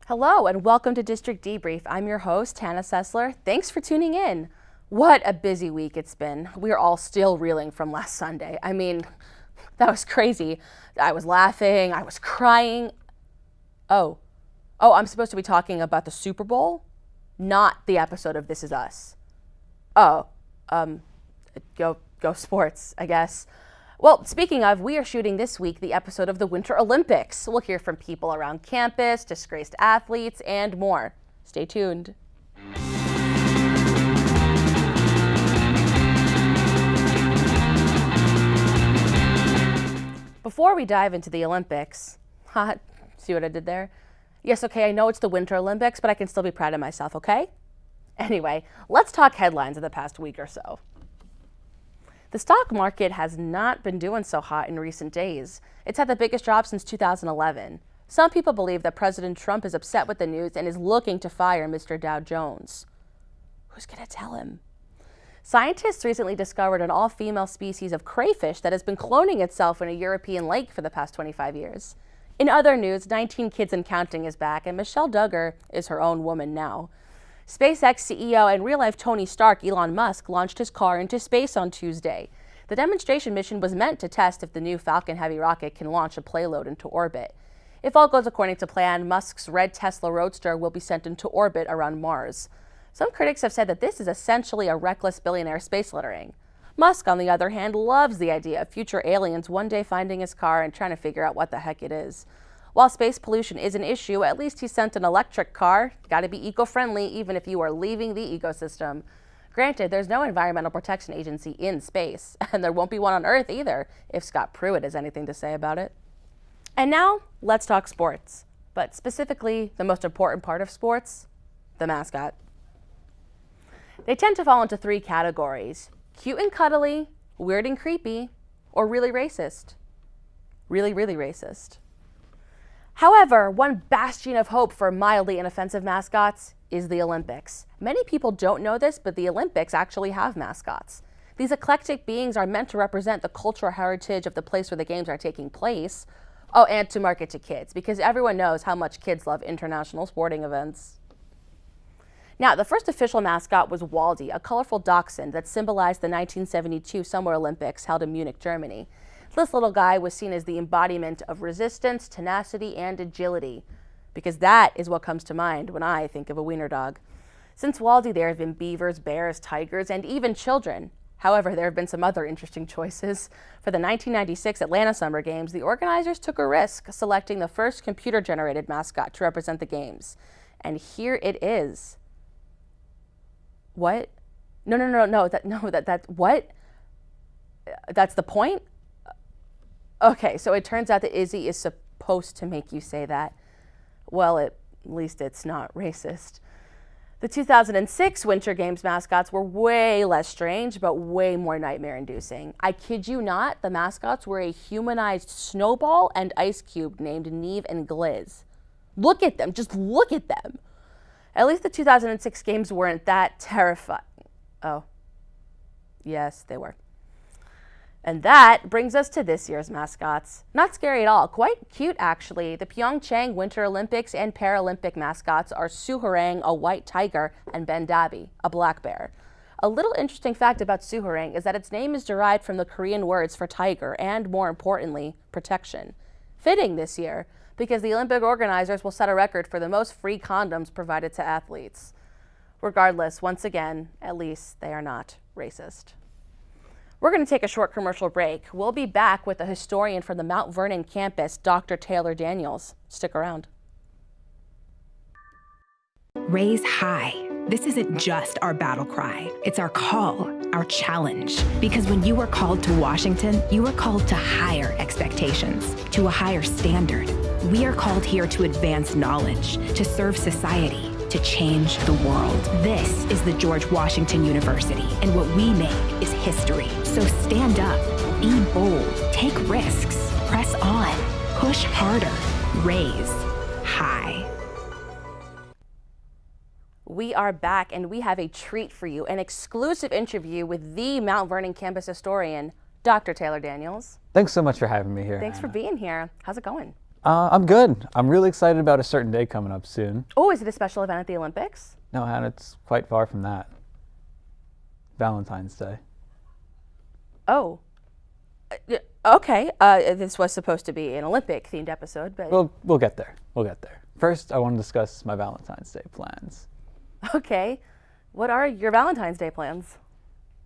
Hello and welcome to District Debrief. I'm your host, Hannah Sessler. Thanks for tuning in. What a busy week it's been. We're all still reeling from last Sunday. I mean, that was crazy. I was laughing, I was crying. Oh, I'm supposed to be talking about the Super Bowl, not the episode of This Is Us. Go sports, I guess. Well, speaking of, we are shooting this week the episode of the Winter Olympics. We'll hear from people around campus, disgraced athletes, and more. Stay tuned. Before we dive into the Olympics, see what I did there? Yes, okay, I know it's the Winter Olympics, but I can still be proud of myself, okay? Anyway, let's talk headlines of the past week or so. The stock market has not been doing so hot in recent days. It's had the biggest drop since 2011. Some people believe that President Trump is upset with the news and is looking to fire Mr. Dow Jones. Who's going to tell him? Scientists recently discovered an all-female species of crayfish that has been cloning itself in a European lake for the past 25 years. In other news, 19 Kids and Counting is back, and Michelle Duggar is her own woman now. SpaceX CEO and real-life Tony Stark, Elon Musk, launched his car into space on Tuesday. The demonstration mission was meant to test if the new Falcon Heavy rocket can launch a payload into orbit. If all goes according to plan, Musk's red Tesla Roadster will be sent into orbit around Mars. Some critics have said that this is essentially a reckless billionaire space littering. Musk, on the other hand, loves the idea of future aliens one day finding his car and trying to figure out what the heck it is. While space pollution is an issue, at least he sent an electric car. Got to be eco-friendly even if you are leaving the ecosystem. Granted, there's no Environmental Protection Agency in space, and there won't be one on Earth either, if Scott Pruitt has anything to say about it. And now, let's talk sports. But specifically, the most important part of sports, the mascot. They tend to fall into three categories: cute and cuddly, weird and creepy, or really racist. Really, really racist. However, one bastion of hope for mildly inoffensive mascots is the Olympics. Many people don't know this, but the Olympics actually have mascots. These eclectic beings are meant to represent the cultural heritage of the place where the games are taking place. Oh, and to market to kids, because everyone knows how much kids love international sporting events. Now, the first official mascot was Waldy, a colorful dachshund that symbolized the 1972 Summer Olympics held in Munich, Germany. This little guy was seen as the embodiment of resistance, tenacity, and agility, because that is what comes to mind when I think of a wiener dog. Since Waldy, there have been beavers, bears, tigers, and even children. However, there have been some other interesting choices. For the 1996 Atlanta Summer Games, the organizers took a risk, selecting the first computer-generated mascot to represent the games. And here it is. What? No, what? That's the point? Okay, so it turns out that Izzy is supposed to make you say that. Well, at least it's not racist. The 2006 Winter Games mascots were way less strange, but way more nightmare-inducing. I kid you not, the mascots were a humanized Snowball and Ice Cube named Neve and Gliz. Look at them, just look at them. At least the 2006 games weren't that terrifying. Oh, yes, they were. And that brings us to this year's mascots. Not scary at all, quite cute actually. The Pyeongchang Winter Olympics and Paralympic mascots are Suharang, a white tiger, and Ben Dabi, a black bear. A little interesting fact about Suharang is that its name is derived from the Korean words for tiger and, more importantly, protection. Fitting this year, because the Olympic organizers will set a record for the most free condoms provided to athletes. Regardless, once again, at least they are not racist. We're going to take a short commercial break. We'll be back with a historian from the Mount Vernon campus, Dr. Taylor Daniels. Stick around. Raise high. This isn't just our battle cry. It's our call, our challenge. Because when you are called to Washington, you are called to higher expectations, to a higher standard. We are called here to advance knowledge, to serve society, to change the world. This is the George Washington University, and what we make is history. So stand up, be bold, take risks, press on, push harder, raise high. We are back, and we have a treat for you, an exclusive interview with the Mount Vernon campus historian, Dr. Taylor Daniels. Thanks so much for having me here. Thanks for being here. How's it going? I'm good. I'm really excited about a certain day coming up soon. Oh, is it a special event at the Olympics? No, Hannah, it's quite far from that. Valentine's Day. Oh. Okay. This was supposed to be an Olympic-themed episode, but... We'll get there. We'll get there. First, I want to discuss my Valentine's Day plans. Okay. What are your Valentine's Day plans?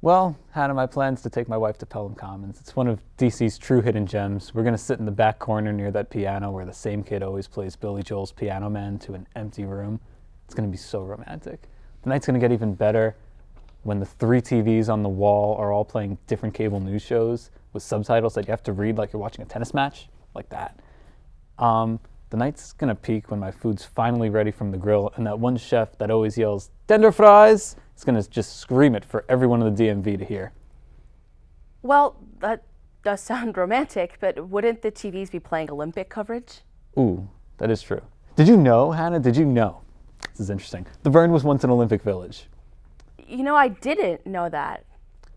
Well, Hannah, my plan's to take my wife to Pelham Commons. It's one of DC's true hidden gems. We're going to sit in the back corner near that piano where the same kid always plays Billy Joel's Piano Man to an empty room. It's going to be so romantic. The night's going to get even better when the 3 TVs on the wall are all playing different cable news shows with subtitles that you have to read like you're watching a tennis match, like that. The night's going to peak when my food's finally ready from the grill and that one chef that always yells, "Tender fries!" is going to just scream it for everyone in the DMV to hear. Well, that does sound romantic, but wouldn't the TVs be playing Olympic coverage? Ooh, that is true. Did you know, Hannah, did you know? This is interesting. The Vern was once an Olympic village. You know, I didn't know that.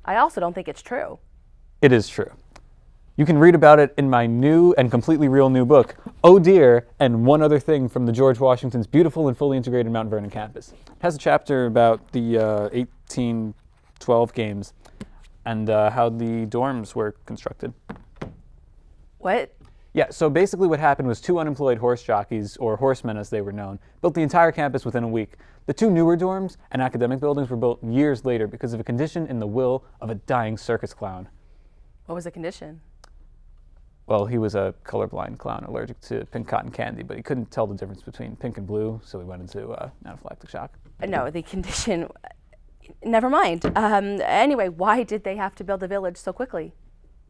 I also don't think it's true. It is true. You can read about it in my new and completely real new book, Oh Dear, and One Other Thing from the George Washington's beautiful and fully integrated Mount Vernon campus. It has a chapter about the 1812 games and how the dorms were constructed. What? Yeah, so basically what happened was 2 unemployed horse jockeys, or horsemen as they were known, built the entire campus within a week. The 2 newer dorms and academic buildings were built years later because of a condition in the will of a dying circus clown. What was the condition? Well, he was a colorblind clown allergic to pink cotton candy, but he couldn't tell the difference between pink and blue, so he went into anaphylactic shock. No, the condition... Never mind. Anyway, why did they have to build a village so quickly?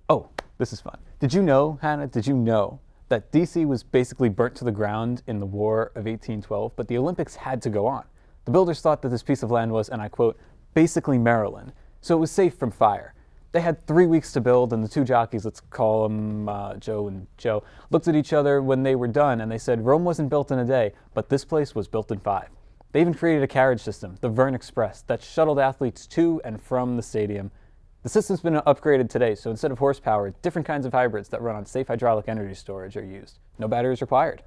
Oh, this is fun. Did you know, Hannah, did you know that DC was basically burnt to the ground in the War of 1812, but the Olympics had to go on? The builders thought that this piece of land was, and I quote, basically Maryland, so it was safe from fire. They had 3 weeks to build, and the 2 jockeys, let's call them Joe and Joe, looked at each other when they were done, and they said, Rome wasn't built in a day, but this place was built in 5. They even created a carriage system, the Vern Express, that shuttled athletes to and from the stadium. The system's been upgraded today, so instead of horsepower, different kinds of hybrids that run on safe hydraulic energy storage are used. No batteries required.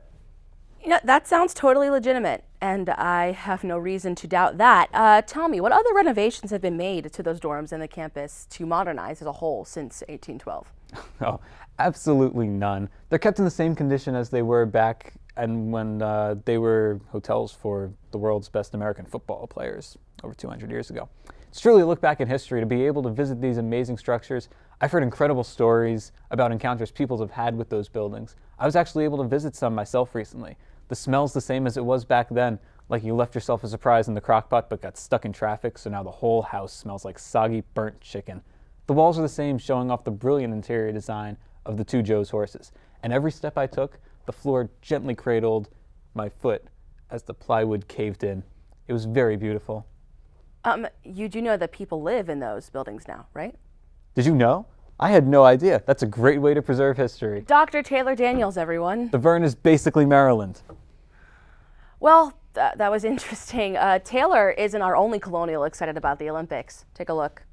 You know, that sounds totally legitimate, and I have no reason to doubt that. Tell me, what other renovations have been made to those dorms and the campus to modernize as a whole since 1812? Oh, absolutely none. They're kept in the same condition as they were back and when they were hotels for the world's best American football players over 200 years ago. It's truly a look back in history to be able to visit these amazing structures. I've heard incredible stories about encounters people have had with those buildings. I was actually able to visit some myself recently. The smell's the same as it was back then, like you left yourself a surprise in the crock pot but got stuck in traffic, so now the whole house smells like soggy, burnt chicken. The walls are the same, showing off the brilliant interior design of the 2 Joe's horses. And every step I took, the floor gently cradled my foot as the plywood caved in. It was very beautiful. You do know that people live in those buildings now, right? Did you know? I had no idea. That's a great way to preserve history. Dr. Taylor Daniels, everyone. The Vern is basically Maryland. Well, that was interesting. Taylor isn't our only colonial excited about the Olympics. Take a look.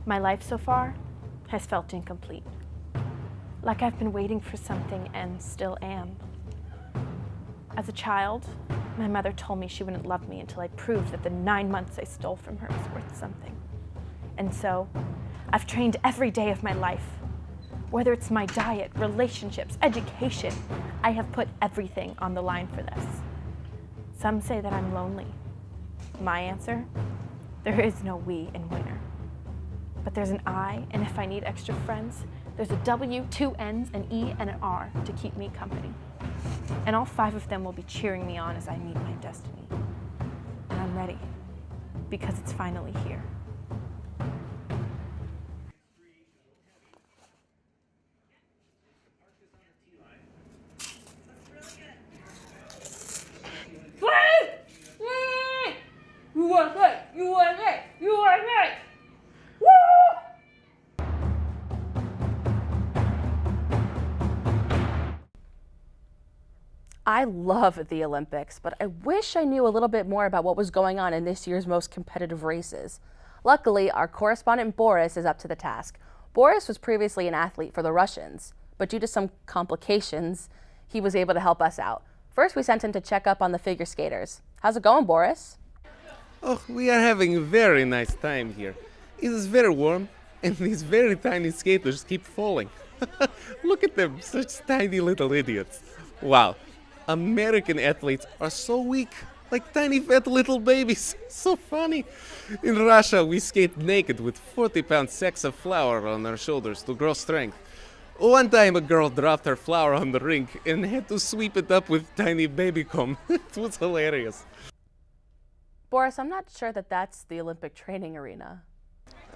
My life so far has felt incomplete. Like I've been waiting for something and still am. As a child, my mother told me she wouldn't love me until I proved that the 9 months I stole from her was worth something. And so, I've trained every day of my life. Whether it's my diet, relationships, education, I have put everything on the line for this. Some say that I'm lonely. My answer? There is no we in winter. But there's an I, and if I need extra friends, there's a W, 2 N's, an E, and an R to keep me company. And all 5 of them will be cheering me on as I meet my destiny. And I'm ready, because it's finally here. USA! USA! USA! I love the Olympics, but I wish I knew a little bit more about what was going on in this year's most competitive races. Luckily, our correspondent Boris is up to the task. Boris was previously an athlete for the Russians, but due to some complications, he was able to help us out. First, we sent him to check up on the figure skaters. How's it going, Boris? Oh, we are having a very nice time here. It is very warm, and these very tiny skaters keep falling. Look at them, such tiny little idiots. Wow, American athletes are so weak, like tiny fat little babies. So funny. In Russia, we skate naked with 40-pound sacks of flour on our shoulders to grow strength. One time a girl dropped her flour on the rink and had to sweep it up with tiny baby comb. It was hilarious. Boris, I'm not sure that that's the Olympic training arena.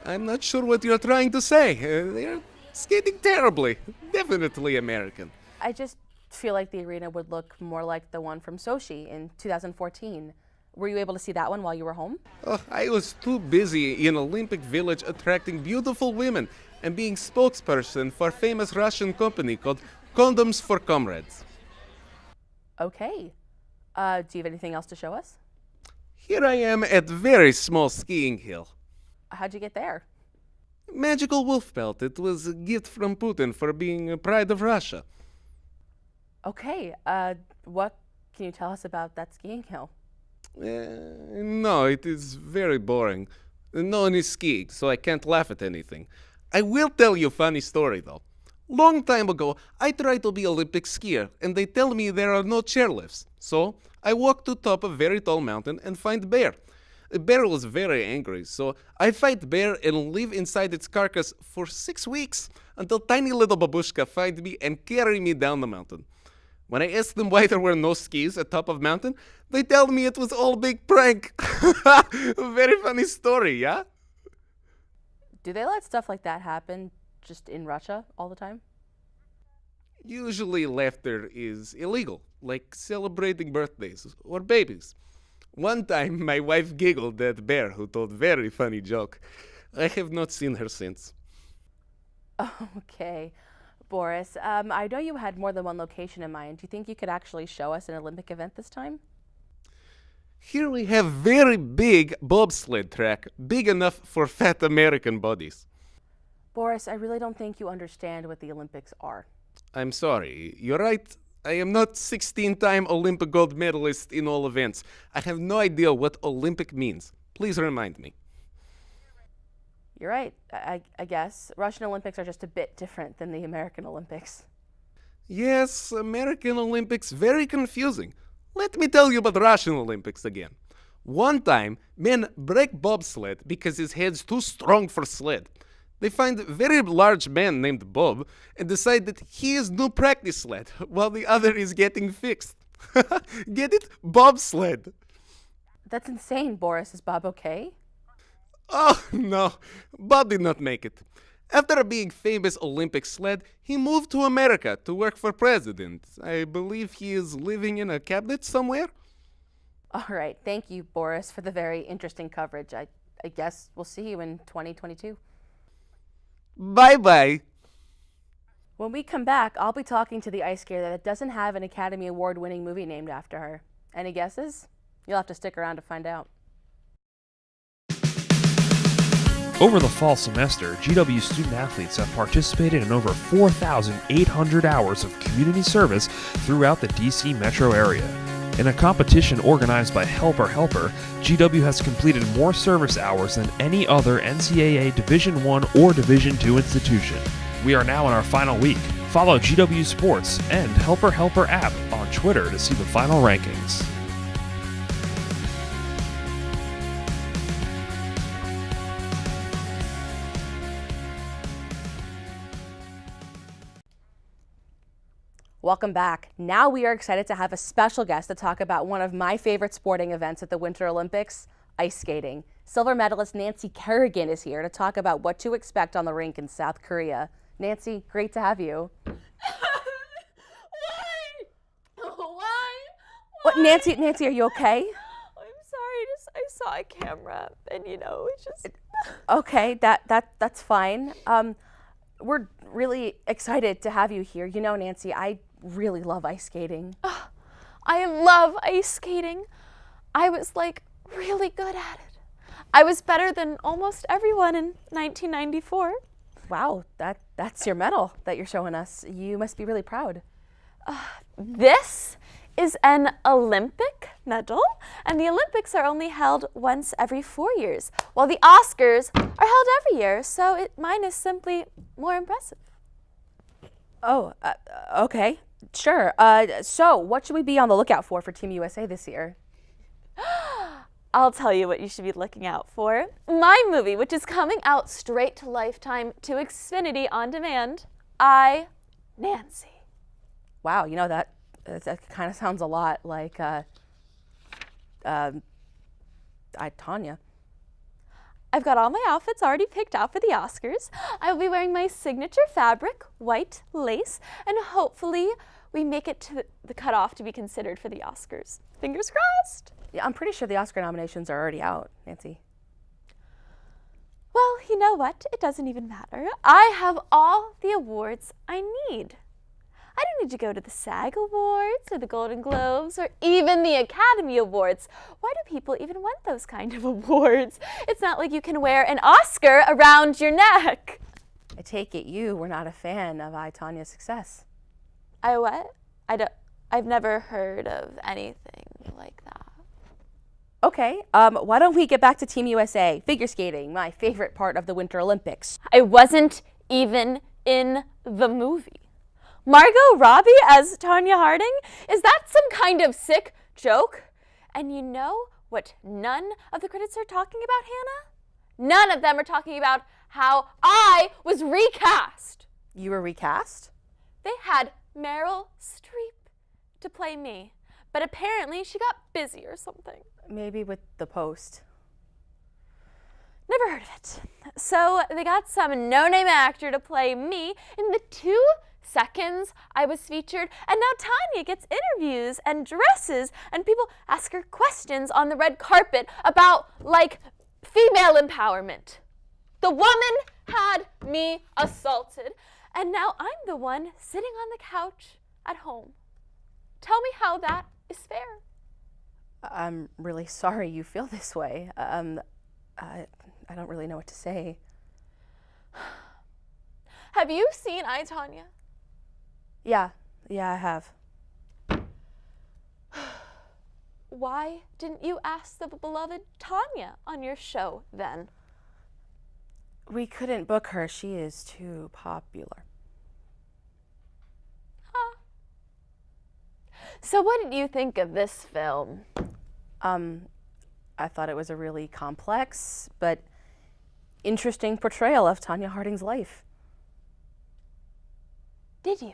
I'm not sure what you're trying to say. They're skating terribly. Definitely American. I just feel like the arena would look more like the one from Sochi in 2014. Were you able to see that one while you were home? Oh, I was too busy in Olympic Village attracting beautiful women and being spokesperson for a famous Russian company called Condoms for Comrades. Okay. Do you have anything else to show us? Here I am at very small skiing hill. How'd you get there? Magical wolf pelt. It was a gift from Putin for being a pride of Russia. Okay. What can you tell us about that skiing hill? No, it is very boring. No one is skiing, so I can't laugh at anything. I will tell you a funny story, though. Long time ago, I tried to be Olympic skier, and they tell me there are no chairlifts. So, I walk to top a very tall mountain and find bear. The bear was very angry, so I fight bear and live inside its carcass for 6 weeks, until tiny little babushka find me and carry me down the mountain. When I ask them why there were no skis at top of mountain, they tell me it was all big prank. A very funny story, yeah? Do they let stuff like that happen just in Russia all the time? Usually laughter is illegal, like celebrating birthdays or babies. One time my wife giggled at bear who told very funny joke. I have not seen her since. Okay. Boris, I know you had more than one location in mind. Do you think you could actually show us an Olympic event this time? Here we have very big bobsled track, big enough for fat American bodies. Boris, I really don't think you understand what the Olympics are. I'm sorry, you're right. I am not 16-time Olympic gold medalist in all events. I have no idea what Olympic means. Please remind me. You're right, I guess. Russian Olympics are just a bit different than the American Olympics. Yes, American Olympics, very confusing. Let me tell you about Russian Olympics again. One time, men break bobsled because his head's too strong for sled. They find a very large man named Bob and decide that he is new practice sled while the other is getting fixed. Get it? Bobsled. That's insane, Boris. Is Bob okay? Oh, no. Bob did not make it. After being famous Olympic sled, he moved to America to work for president. I believe he is living in a cabinet somewhere. All right. Thank you, Boris, for the very interesting coverage. I guess we'll see you in 2022. Bye-bye. When we come back, I'll be talking to the ice skater that doesn't have an Academy Award-winning movie named after her. Any guesses? You'll have to stick around to find out. Over the fall semester, GW student athletes have participated in over 4,800 hours of community service throughout the DC metro area. In a competition organized by Helper Helper, GW has completed more service hours than any other NCAA Division I or Division II institution. We are now in our final week. Follow GW Sports and Helper Helper app on Twitter to see the final rankings. Welcome back. Now we are excited to have a special guest to talk about one of my favorite sporting events at the Winter Olympics, ice skating. Silver medalist Nancy Kerrigan is here to talk about what to expect on the rink in South Korea. Nancy, great to have you. Why? Why? What, Nancy, are you okay? I'm sorry. I saw a camera, and it's just. Okay, that's fine. We're really excited to have you here. Nancy, I really love ice skating. I love ice skating. I was like really good at it. I was better than almost everyone in 1994. Wow, that's your medal that you're showing us. You must be really proud. This is an Olympic medal, and the Olympics are only held once every 4 years, while the Oscars are held every year, so mine is simply more impressive. Oh, okay, sure. So what should we be on the lookout for Team USA this year? I'll tell you what you should be looking out for. My movie, which is coming out straight to Lifetime to Xfinity on demand, I, Nancy. Wow, you know, that kind of sounds a lot like Tanya. I've got all my outfits already picked out for the Oscars. I will be wearing my signature fabric, white lace, and hopefully we make it to the cutoff to be considered for the Oscars. Fingers crossed. Yeah, I'm pretty sure the Oscar nominations are already out, Nancy. Well, you know what? It doesn't even matter. I have all the awards I need. I don't need to go to the SAG Awards or the Golden Globes or even the Academy Awards. Why do people even want those kind of awards? It's not like you can wear an Oscar around your neck. I take it you were not a fan of Tanya's success. I what? I've never heard of anything like that. Okay, why don't we get back to Team USA, figure skating, my favorite part of the Winter Olympics. I wasn't even in the movie. Margot Robbie as Tanya Harding? Is that some kind of sick joke? And you know what none of the critics are talking about, Hannah? None of them are talking about how I was recast. You were recast? They had Meryl Streep to play me, but apparently she got busy or something. Maybe with the Post. Never heard of it. So they got some no-name actor to play me in the 2 seconds I was featured, and now Tanya gets interviews and dresses, and people ask her questions on the red carpet about, like, female empowerment. The woman had me assaulted, and now I'm the one sitting on the couch at home. Tell me how that is fair. I'm really sorry you feel this way. I don't really know what to say. Have you seen I, Tanya? Yeah, I have. Why didn't you ask the beloved Tanya on your show then? We couldn't book her. She is too popular. So what did you think of this film? I thought it was a really complex but interesting portrayal of Tanya Harding's life. Did you?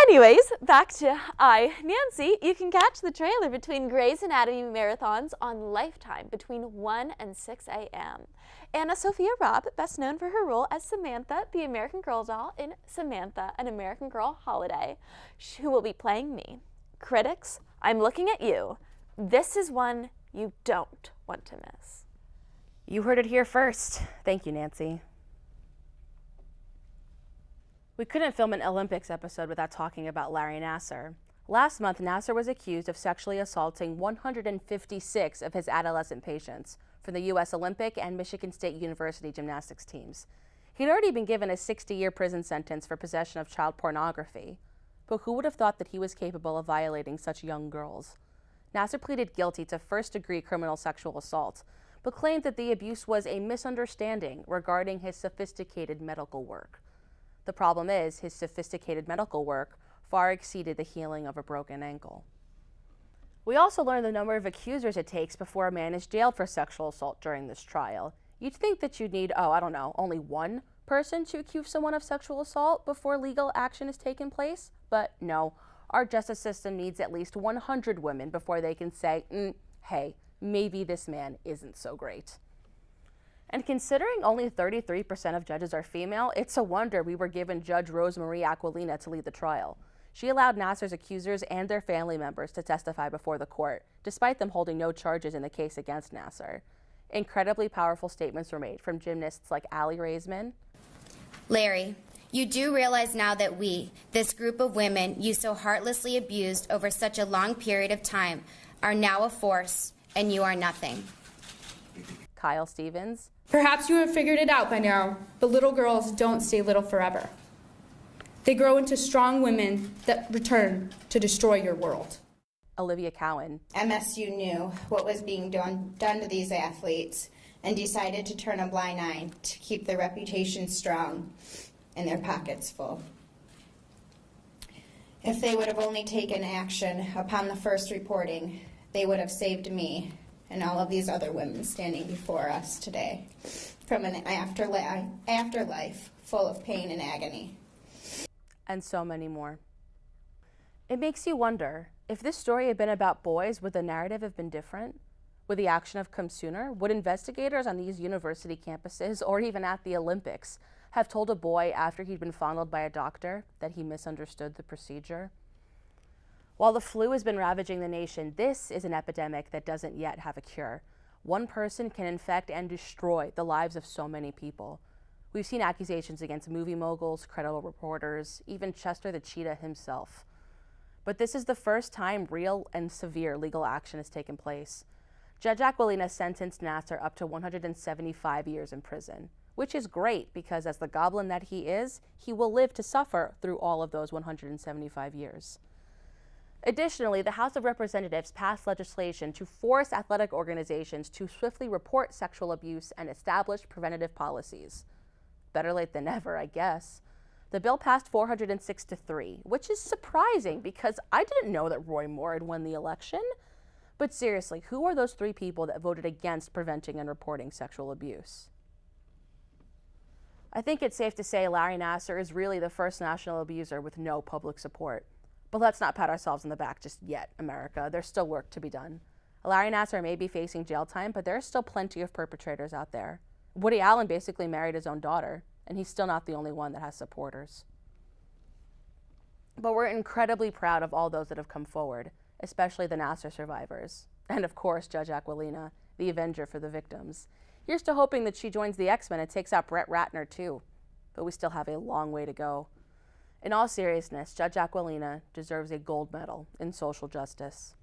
Anyways, back to I, Nancy. You can catch the trailer between Grey's Anatomy marathons on Lifetime between 1 and 6 a.m. Anna Sophia Robb, best known for her role as Samantha, the American Girl doll in Samantha, an American Girl Holiday, who will be playing me. Critics, I'm looking at you. This is one you don't want to miss. You heard it here first. Thank you, Nancy. We couldn't film an Olympics episode without talking about Larry Nassar. Last month, Nassar was accused of sexually assaulting 156 of his adolescent patients from the U.S. Olympic and Michigan State University gymnastics teams. He'd already been given a 60-year prison sentence for possession of child pornography. But who would have thought that he was capable of violating such young girls? Nassar pleaded guilty to first-degree criminal sexual assault, but claimed that the abuse was a misunderstanding regarding his sophisticated medical work. The problem is, his sophisticated medical work far exceeded the healing of a broken ankle. We also learned the number of accusers it takes before a man is jailed for sexual assault during this trial. You'd think that you'd need, only one person to accuse someone of sexual assault before legal action is taken place, but no. Our justice system needs at least 100 women before they can say, hey, maybe this man isn't so great. And considering only 33% of judges are female, it's a wonder we were given Judge Rosemarie Aquilina to lead the trial. She allowed Nassar's accusers and their family members to testify before the court, despite them holding no charges in the case against Nassar. Incredibly powerful statements were made from gymnasts like Aly Raisman. Larry, You do realize now that we, this group of women you so heartlessly abused over such a long period of time, are now a force, and you are nothing. Kyle Stevens. Perhaps you have figured it out by now, but little girls don't stay little forever. They grow into strong women that return to destroy your world. Olivia Cowan. MSU knew what was being done to these athletes and decided to turn a blind eye to keep their reputation strong and their pockets full. If they would have only taken action upon the first reporting, they would have saved me and all of these other women standing before us today from an afterlife full of pain and agony. And so many more. It makes you wonder, if this story had been about boys, would the narrative have been different? Would the action have come sooner? Would investigators on these university campuses, or even at the Olympics, have told a boy after he'd been fondled by a doctor that he misunderstood the procedure? While the flu has been ravaging the nation, this is an epidemic that doesn't yet have a cure. One person can infect and destroy the lives of so many people. We've seen accusations against movie moguls, credible reporters, even Chester the Cheetah himself. But this is the first time real and severe legal action has taken place. Judge Aquilina sentenced Nassar up to 175 years in prison, which is great because as the goblin that he is, he will live to suffer through all of those 175 years. Additionally, the House of Representatives passed legislation to force athletic organizations to swiftly report sexual abuse and establish preventative policies. Better late than never, I guess. The bill passed 406-3, which is surprising because I didn't know that Roy Moore had won the election. But seriously, who are those 3 people that voted against preventing and reporting sexual abuse? I think it's safe to say Larry Nassar is really the first national abuser with no public support. But let's not pat ourselves on the back just yet, America. There's still work to be done. Larry Nassar may be facing jail time, but there are still plenty of perpetrators out there. Woody Allen basically married his own daughter, and he's still not the only one that has supporters. But we're incredibly proud of all those that have come forward, especially the Nassar survivors. And of course, Judge Aquilina, the avenger for the victims. Here's to hoping that she joins the X-Men and takes out Brett Ratner too. But we still have a long way to go. In all seriousness, Judge Aquilina deserves a gold medal in social justice.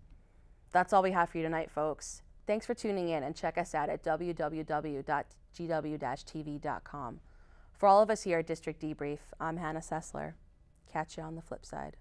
That's all we have for you tonight, folks. Thanks for tuning in, and check us out at www.gw-tv.com. For all of us here at District Debrief, I'm Hannah Sessler. Catch you on the flip side.